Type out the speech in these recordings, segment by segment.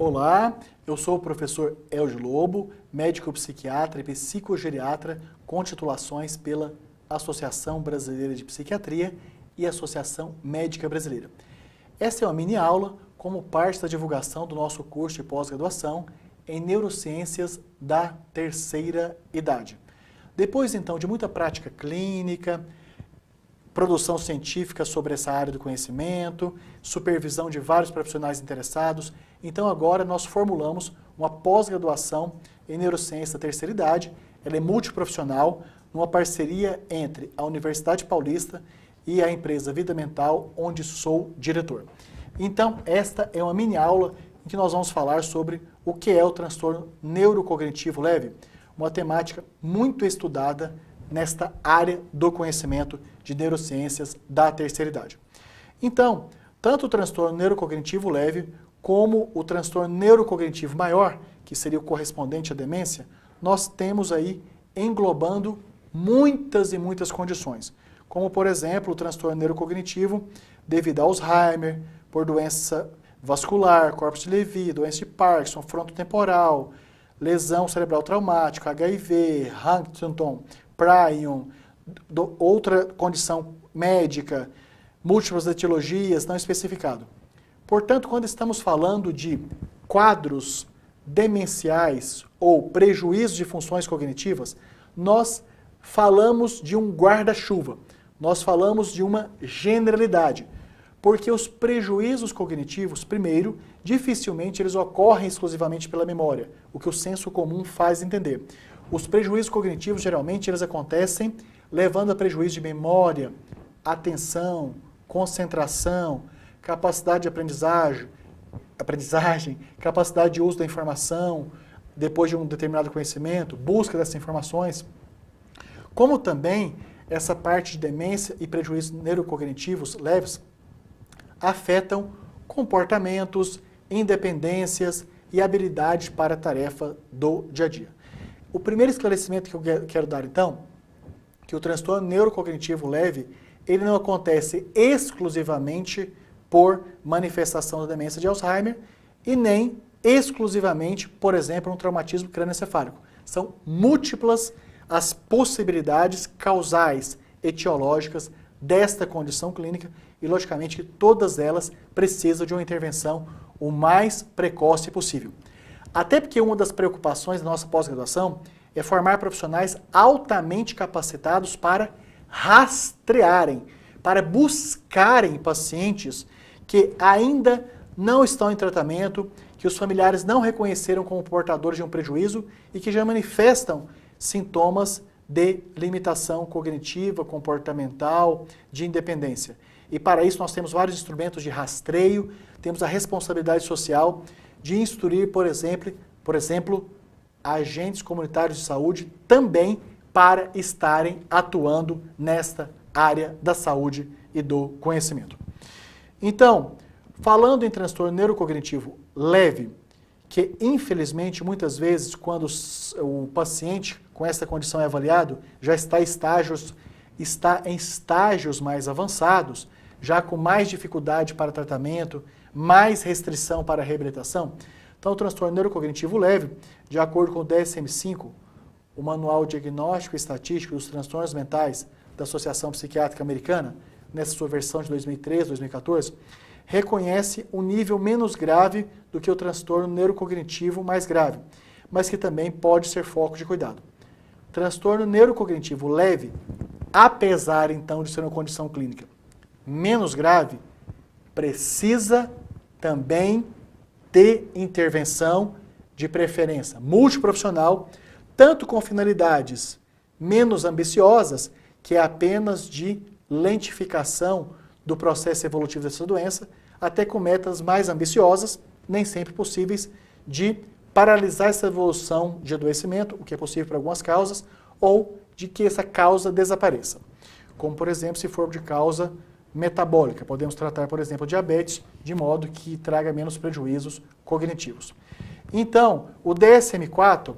Olá, eu sou o professor Elgio Lobo, médico psiquiatra e psicogeriatra com titulações pela Associação Brasileira de Psiquiatria e Associação Médica Brasileira. Essa é uma mini aula como parte da divulgação do nosso curso de pós-graduação em Neurociências da Terceira Idade. Depois, então, de muita prática clínica, produção científica sobre essa área do conhecimento, supervisão de vários profissionais interessados. Então agora nós formulamos uma pós-graduação em Neurociência da Terceira Idade. Ela é multiprofissional, numa parceria entre a Universidade Paulista e a empresa Vida Mental, onde sou diretor. Então esta é uma mini aula em que nós vamos falar sobre o que é o transtorno neurocognitivo leve, uma temática muito estudada nesta área do conhecimento de neurociências da terceira idade. Então, tanto o transtorno neurocognitivo leve como o transtorno neurocognitivo maior, que seria o correspondente à demência, nós temos aí englobando muitas e muitas condições, como por exemplo o transtorno neurocognitivo devido a Alzheimer, por doença vascular, corpus de Levy, doença de Parkinson, frontotemporal, lesão cerebral traumática, HIV, Huntington, prion, outra condição médica, múltiplas etiologias, não especificado. Portanto, quando estamos falando de quadros demenciais ou prejuízos de funções cognitivas, nós falamos de um guarda-chuva, nós falamos de uma generalidade, porque os prejuízos cognitivos, primeiro, dificilmente eles ocorrem exclusivamente pela memória, o que o senso comum faz entender. Os prejuízos cognitivos, geralmente, eles acontecem levando a prejuízo de memória, atenção, concentração, capacidade de aprendizagem, capacidade de uso da informação, depois de um determinado conhecimento, busca dessas informações. Como também essa parte de demência e prejuízos neurocognitivos leves afetam comportamentos, independências e habilidades para a tarefa do dia a dia. O primeiro esclarecimento que eu quero dar, então, que o transtorno neurocognitivo leve, ele não acontece exclusivamente por manifestação da demência de Alzheimer e nem exclusivamente, por exemplo, um traumatismo crânioencefálico. São múltiplas as possibilidades causais, etiológicas desta condição clínica e, logicamente, que todas elas precisam de uma intervenção o mais precoce possível. Até porque uma das preocupações da nossa pós-graduação é formar profissionais altamente capacitados para rastrearem, para buscarem pacientes que ainda não estão em tratamento, que os familiares não reconheceram como portadores de um prejuízo e que já manifestam sintomas de limitação cognitiva, comportamental, de independência. E para isso nós temos vários instrumentos de rastreio, temos a responsabilidade social de instruir, por exemplo, agentes comunitários de saúde também para estarem atuando nesta área da saúde e do conhecimento. Então, falando em transtorno neurocognitivo leve, que infelizmente muitas vezes quando o paciente com essa condição é avaliado, já está em estágios mais avançados, já com mais dificuldade para tratamento, mais restrição para a reabilitação. Então, o transtorno neurocognitivo leve, de acordo com o DSM-5, o Manual Diagnóstico e Estatístico dos Transtornos Mentais da Associação Psiquiátrica Americana, nessa sua versão de 2013, 2014, reconhece um nível menos grave do que o transtorno neurocognitivo mais grave, mas que também pode ser foco de cuidado. Transtorno neurocognitivo leve, apesar então de ser uma condição clínica menos grave, precisa também ter intervenção de preferência multiprofissional, tanto com finalidades menos ambiciosas, que é apenas de lentificação do processo evolutivo dessa doença, até com metas mais ambiciosas, nem sempre possíveis, de paralisar essa evolução de adoecimento, o que é possível para algumas causas, ou de que essa causa desapareça. Como, por exemplo, se for de causa metabólica, podemos tratar, por exemplo, diabetes, de modo que traga menos prejuízos cognitivos. Então, o DSM-4,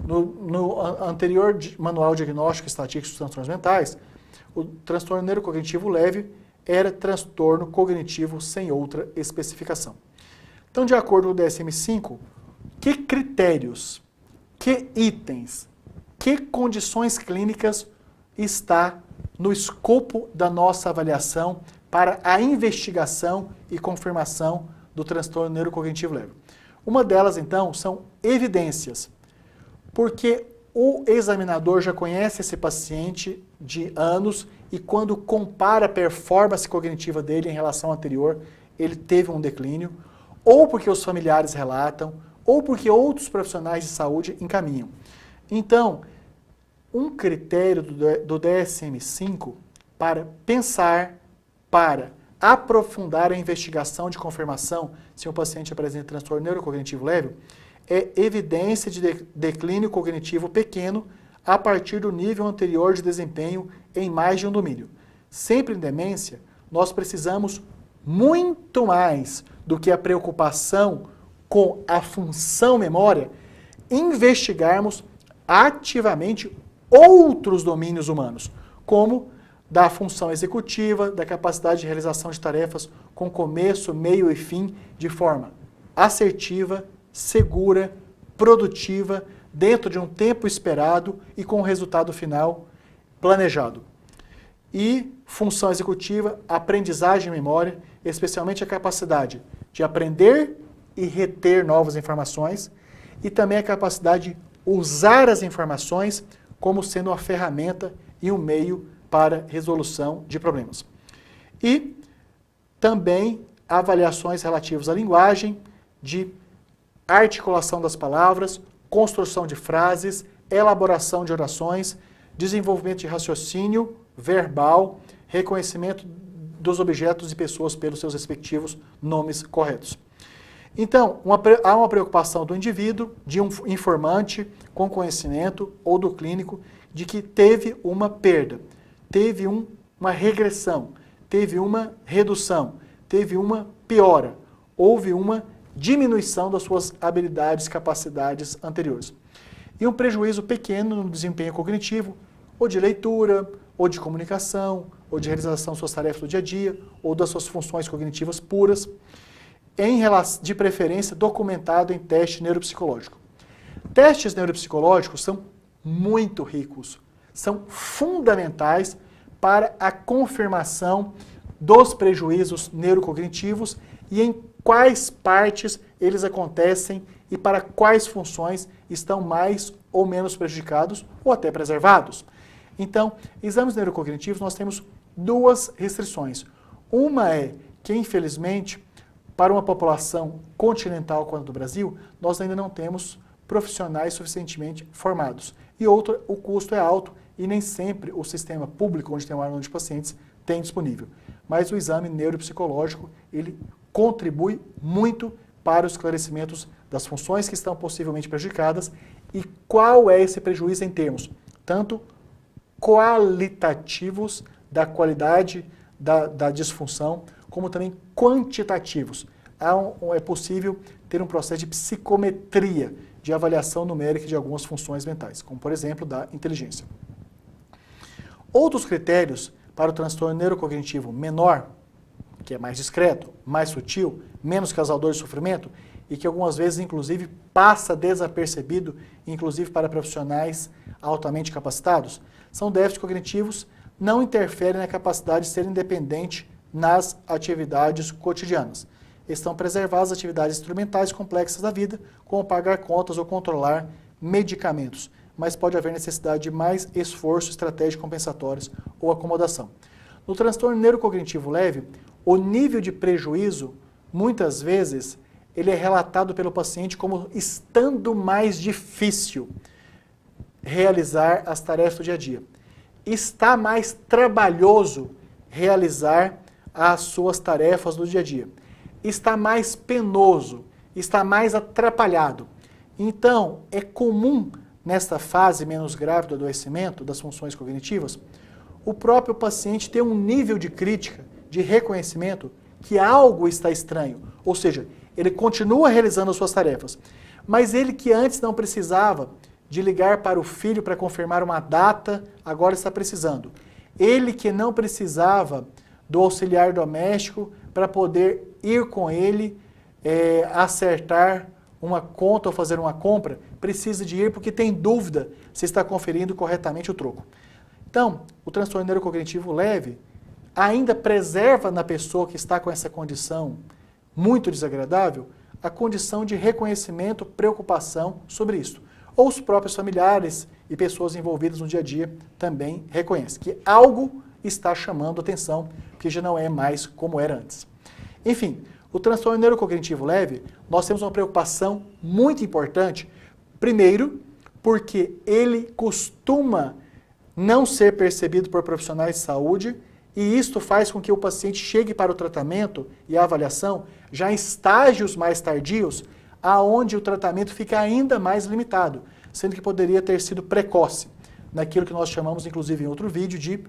no anterior Manual Diagnóstico e Estatístico dos Transtornos Mentais, o transtorno neurocognitivo leve era transtorno cognitivo sem outra especificação. Então, de acordo com o DSM-5, que critérios, que itens, que condições clínicas está no escopo da nossa avaliação para a investigação e confirmação do transtorno neurocognitivo leve? Uma delas, então, são evidências, porque o examinador já conhece esse paciente de anos e quando compara a performance cognitiva dele em relação ao anterior, ele teve um declínio, ou porque os familiares relatam, ou porque outros profissionais de saúde encaminham. Então, um critério do DSM-5 para pensar, para aprofundar a investigação de confirmação se o paciente apresenta transtorno neurocognitivo leve, é evidência de declínio cognitivo pequeno a partir do nível anterior de desempenho em mais de um domínio. Sempre em demência, nós precisamos muito mais do que a preocupação com a função memória, investigarmos ativamente outros domínios humanos, como da função executiva, da capacidade de realização de tarefas com começo, meio e fim, de forma assertiva, segura, produtiva, dentro de um tempo esperado e com o resultado final planejado. E função executiva, aprendizagem e memória, especialmente a capacidade de aprender e reter novas informações e também a capacidade de usar as informações como sendo uma ferramenta e um meio para resolução de problemas. E também avaliações relativas à linguagem, de articulação das palavras, construção de frases, elaboração de orações, desenvolvimento de raciocínio verbal, reconhecimento dos objetos e pessoas pelos seus respectivos nomes corretos. Então, há uma preocupação do indivíduo, de um informante com conhecimento ou do clínico, de que teve uma perda, teve uma regressão, teve uma redução, teve uma piora, houve uma diminuição das suas habilidades, capacidades anteriores. E um prejuízo pequeno no desempenho cognitivo, ou de leitura, ou de comunicação, ou de realização das suas tarefas do dia a dia, ou das suas funções cognitivas puras, de preferência documentado em teste neuropsicológico. Testes neuropsicológicos são muito ricos, são fundamentais para a confirmação dos prejuízos neurocognitivos e em quais partes eles acontecem e para quais funções estão mais ou menos prejudicados ou até preservados. Então, exames neurocognitivos nós temos duas restrições. Uma é que, infelizmente, para uma população continental como a do Brasil, nós ainda não temos profissionais suficientemente formados. E outra, o custo é alto e nem sempre o sistema público, onde tem um maior número de pacientes, tem disponível. Mas o exame neuropsicológico, ele contribui muito para os esclarecimentos das funções que estão possivelmente prejudicadas e qual é esse prejuízo em termos tanto qualitativos da qualidade da disfunção, como também quantitativos. É possível ter um processo de psicometria, de avaliação numérica de algumas funções mentais, como por exemplo da inteligência. Outros critérios para o transtorno neurocognitivo menor, que é mais discreto, mais sutil, menos causador de sofrimento e que algumas vezes, inclusive, passa desapercebido, inclusive para profissionais altamente capacitados, são déficits cognitivos, não interferem na capacidade de ser independente nas atividades cotidianas. Estão preservadas as atividades instrumentais complexas da vida, como pagar contas ou controlar medicamentos, mas pode haver necessidade de mais esforço, estratégias compensatórias ou acomodação. No transtorno neurocognitivo leve, o nível de prejuízo, muitas vezes, ele é relatado pelo paciente como estando mais difícil realizar as tarefas do dia a dia. Está mais trabalhoso realizar as suas tarefas do dia a dia. Está mais penoso, está mais atrapalhado. Então, é comum, nesta fase menos grave do adoecimento das funções cognitivas, o próprio paciente ter um nível de crítica, de reconhecimento, que algo está estranho. Ou seja, ele continua realizando as suas tarefas, mas ele que antes não precisava de ligar para o filho para confirmar uma data, agora está precisando. Ele que não precisava do auxiliar doméstico para poder ir com ele acertar uma conta ou fazer uma compra, precisa de ir porque tem dúvida se está conferindo corretamente o troco. Então, o transtorno neurocognitivo leve ainda preserva na pessoa que está com essa condição muito desagradável a condição de reconhecimento, preocupação sobre isso. Ou os próprios familiares e pessoas envolvidas no dia a dia também reconhecem que algo está chamando atenção, que já não é mais como era antes. Enfim, o transtorno neurocognitivo leve, nós temos uma preocupação muito importante, primeiro, porque ele costuma não ser percebido por profissionais de saúde, e isto faz com que o paciente chegue para o tratamento e a avaliação já em estágios mais tardios, aonde o tratamento fica ainda mais limitado, sendo que poderia ter sido precoce, naquilo que nós chamamos, inclusive em outro vídeo, de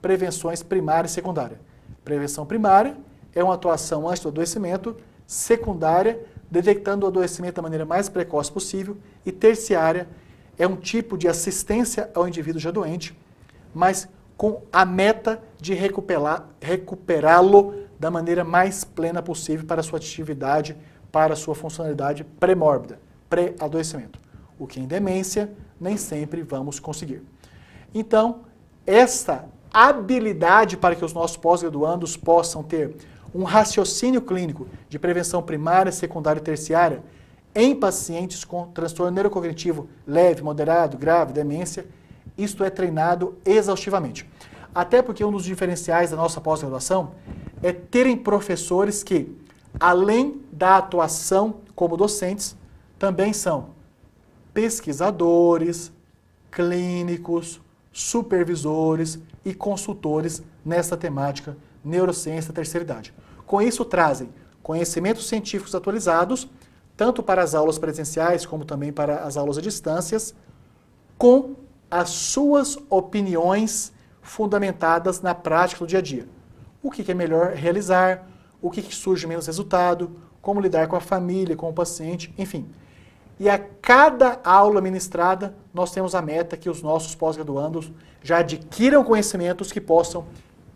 prevenções primária e secundária. Prevenção primária é uma atuação antes do adoecimento, secundária, detectando o adoecimento da maneira mais precoce possível, e terciária é um tipo de assistência ao indivíduo já doente, mas com a meta de recuperá-lo da maneira mais plena possível para a sua atividade, para a sua funcionalidade pré-mórbida, pré-adoecimento. O que em demência nem sempre vamos conseguir. Então, esta habilidade para que os nossos pós-graduandos possam ter um raciocínio clínico de prevenção primária, secundária e terciária em pacientes com transtorno neurocognitivo leve, moderado, grave, demência, isto é treinado exaustivamente. Até porque um dos diferenciais da nossa pós-graduação é terem professores que, além da atuação como docentes, também são pesquisadores, clínicos, supervisores e consultores nessa temática neurociência da terceira idade. Com isso, trazem conhecimentos científicos atualizados, tanto para as aulas presenciais como também para as aulas à distância, com as suas opiniões fundamentadas na prática do dia a dia. O que é melhor realizar, o que surge menos resultado, como lidar com a família, com o paciente, enfim. E a cada aula ministrada, nós temos a meta que os nossos pós-graduandos já adquiram conhecimentos que possam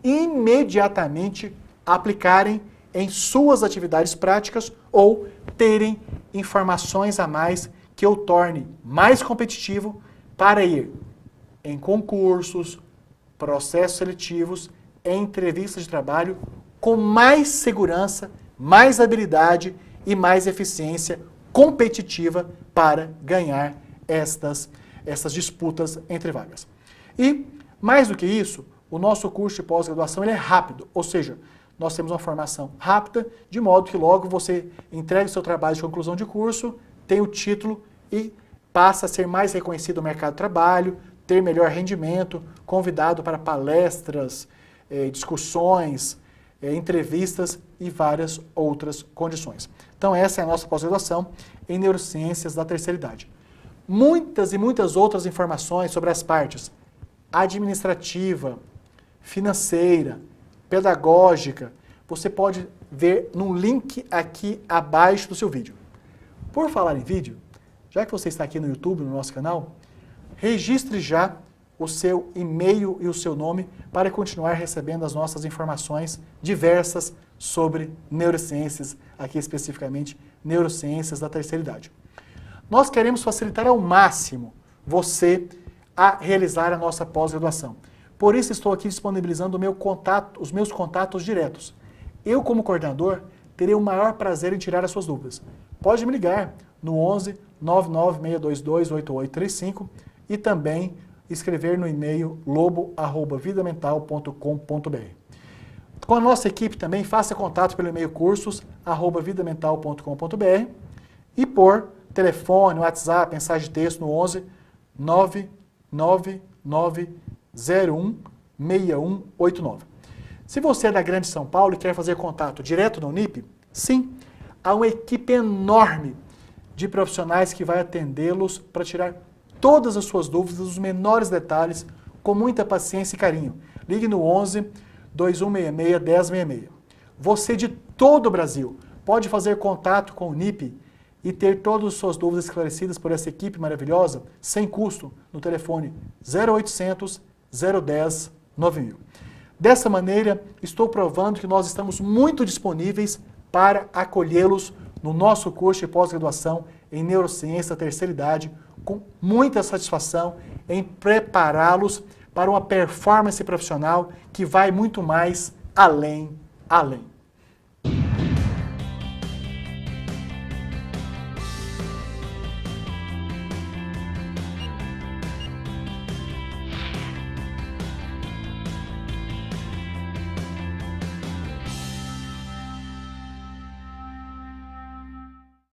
imediatamente aplicarem em suas atividades práticas ou terem informações a mais que o torne mais competitivo para ir em concursos, processos seletivos, em entrevistas de trabalho com mais segurança, mais habilidade e mais eficiência competitiva para ganhar essas disputas entre vagas. E, mais do que isso, o nosso curso de pós-graduação ele é rápido, ou seja, nós temos uma formação rápida, de modo que logo você entrega o seu trabalho de conclusão de curso, tem o título e passa a ser mais reconhecido no mercado de trabalho, ter melhor rendimento, convidado para palestras, discussões, entrevistas e várias outras condições. Então essa é a nossa pós-graduação em neurociências da terceira idade. Muitas e muitas outras informações sobre as partes administrativa, financeira, pedagógica, você pode ver no link aqui abaixo do seu vídeo. Por falar em vídeo, já que você está aqui no YouTube, no nosso canal, registre já o seu e-mail e o seu nome para continuar recebendo as nossas informações diversas sobre neurociências, aqui especificamente neurociências da terceira idade. Nós queremos facilitar ao máximo você a realizar a nossa pós-graduação. Por isso estou aqui disponibilizando os meus contatos diretos. Eu, como coordenador, terei o maior prazer em tirar as suas dúvidas. Pode me ligar no 11 99622 8835 e também escrever no e-mail lobo@vidamental.com.br. Com a nossa equipe também, faça contato pelo e-mail cursos@vidamental.com.br e por telefone, WhatsApp, mensagem de texto no 11 99901 6189. Se você é da Grande São Paulo e quer fazer contato direto no Unip, sim, há uma equipe enorme de profissionais que vai atendê-los para tirar todas as suas dúvidas, os menores detalhes, com muita paciência e carinho. Ligue no 11 2166 1066. Você de todo o Brasil pode fazer contato com o Unip e ter todas as suas dúvidas esclarecidas por essa equipe maravilhosa, sem custo, no telefone 0800 010 9000. Dessa maneira, estou provando que nós estamos muito disponíveis para acolhê-los no nosso curso de pós-graduação em Neurociência da Terceira Idade, com muita satisfação em prepará-los para uma performance profissional que vai muito mais além.